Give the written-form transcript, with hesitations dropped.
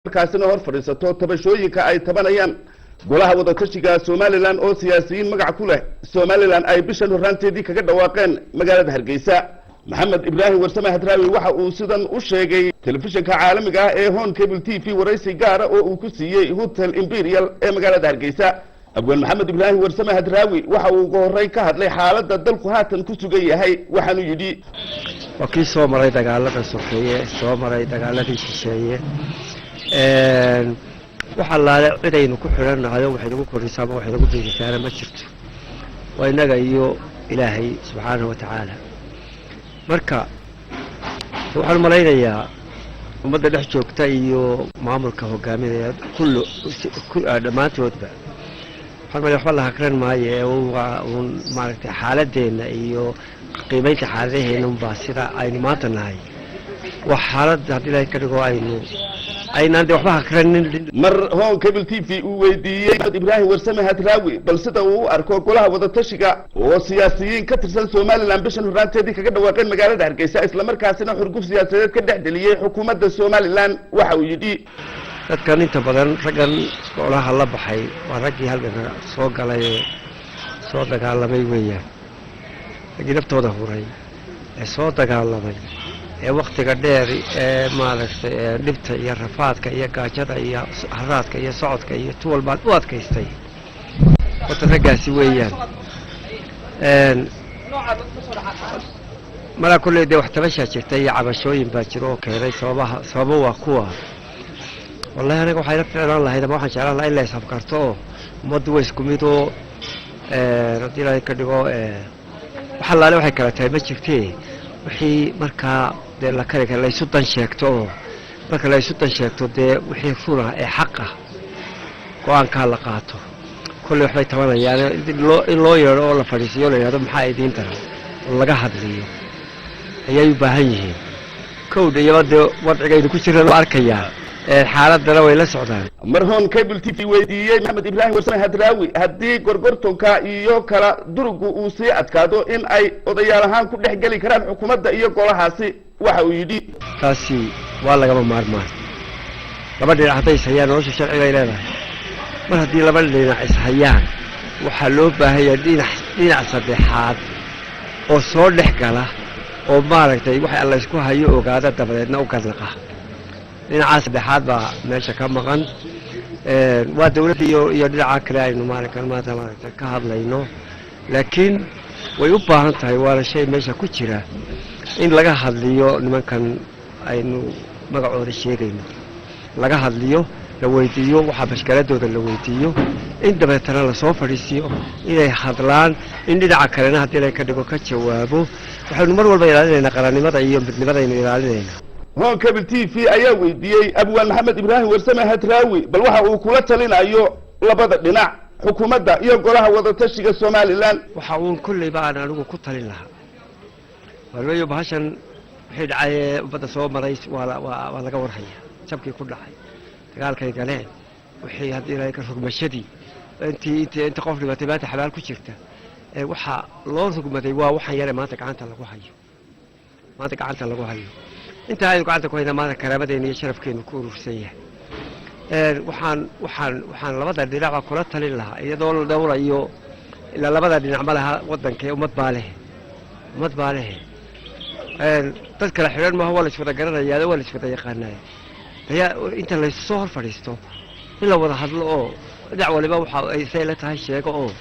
markaasina hor fadhiisato tabashooyinka ay tabanayaan golaha wadatashiga Somaliland oo siyaasiyiin magac ku leh Somaliland ay bishan horaanteedii kaga dhawaaqeen magaalada Hargeysa. Maxamed Ibrahim Warsame Hadraawi waxa uu sidan u sheegay telefishinka caalamiga ah ee Hon Cable TV waraysi gaar ah oo uu ku siiyay Hotel Imperial ee magaalada Hargeysa. Abwaan Maxamed Ibrahim Warsame Hadraawi waxa uu ugu horreyn ka hadlay xaaladda dalku haatan ku sugan yahay waxaanu yidhi wakii soo maray dagaalada sokeeye soo maray dagaaladii shisheeye waxa la cidaynu ku xiranahay waxay nagu korisaa waxay nagu biirisaa ma jirto waa inaga iyo Ilaahay subhanahu wa ta'ala marka waxaan malaynayaa ummadda dhex joogta iyo maamulka hogaaminaya kullu dhamaantoodba waxba la hakran maayo oo maaragtay xaaladeena iyo qiimaynta xaaladaheena baa sida aynu maanta nahay wax xaalad hadii la ka dhigo aynaan waxba hakranin mar Hon Cable TV uu weydiiyay Maxamed Ibrahim Warsame Hadraawi bal sida uu arko golaha wadatashiga oo siyaasiyiin ka tirsan Somaliland bishan horaanteedii kaga dhawaaqeen magaalada Hargeysa isla markaasina xurguf siyaasadeed ka dhexdheliyay xukuumadda Somaliland waxa uu yidhi dadkan inta badan raggan golaha la baxay waa raggii halkan soo galay soo dagaalamay weeyaan naftooda huray ee soo dagaalamay ee waqtiga dheer ee maaragtay dhibta iyo rafaadka iyo gaajada iyo haraadka iyo socodka iyo tuwalbaad u adkaystay wata raggaasi weeyaan mala kulleed wax tabasha jirtay iyo cabashooyin baa jiro oo keenay sababo waa kuwa والله أنا قاعد أعرف أنا الله إذا ما حن شاء الله إلا يسحب كرتو مد ويسكميدو ردي لا يكدقو وحلا له وحي كرتها ما شفتيه وحي مركا ده لا كرك لا يسوتن شيكتو مركا لا يسوتن شيكتو ده وحي فورة حقه قوان كهلقاته كل واحد تماما يعني لو يرى ولا فريسيو ولا هذا محايدين ترى ولا قاعد ليه هي يبهيه كود يود وضع جيد كشري الأركيا xaaladana way la socdaan marhoon Cable TV weydiiyay Maxamed Ibrahim Warsame Hadraawi hadii gorgortonka iyo kala durugu uu sii adkaado in ay odayaal ahaan ku dhex gali karaan xukuumadda iyo golahaasi waxa uu yidhi taasi waa laga maarmaan laba dhinac haday hayaan nolosha sharciga leedahay mar hadii laba dhinac is hayaan waxa loo baahan yahay dhinac saddexaad oo soo dhex gala oo maaragtay waxa alla isku hayo ogaada dabadeedna u garnaqa dhinacaas saddexaad baa meesha ka maqan waa dawladda iyo dhinaca kale aynu maaragtay ka hadlayno laakiin way u baahan tahay waa shay meesha ku jira in laga hadliyo nimankan aynu magacooda sheegayno laga hadliyo la weydiiyo waxa bashkaladooda la weydiiyo in dabeetana la soo fadhiisiyo inay hadlaan in dhinaca kalena hadii ay ka dhigo ka jawaabo waxaynu mar walba ilaalinaynaa qarannimada iyo midnimada aynu ilaalinaynaa Hon Cable TV ayaa weydiiyay Abwaan Maxamed Ibrahim Warsame Hadraawi bal waxa uu kula talinayo labada dhinac xukuumadda iyo golaha wadatashiga Somaliland waxa uu kulli baan anigu ku talin lahaa walayo bahashan wixii dhacay ubada soo maray waa laga warhaya jabkii ku dhacay dagaalkay galeen wixii hadii ay ka rugmashadii intii qof dhibatay baata xalaal ku jirta waxa loo rugmaday waa waxan yare maanta gacanta lagu hayo inta ay gacanta ku hayna maanta karaabadeena iyo sharafkeenu ku urursan yahay waxaan labada dhinac kula talin lahaa iyadoo la dhawrayo ila labada dhinac ma laha wadanka umad baa leh dad kala xiran ma huwa la iswada garanayaa waa la iswada yaqaanaa inta la soo hor fadhiisto in la wada hadlo oo dhinac waliba waxa ay say la tahay sheego oo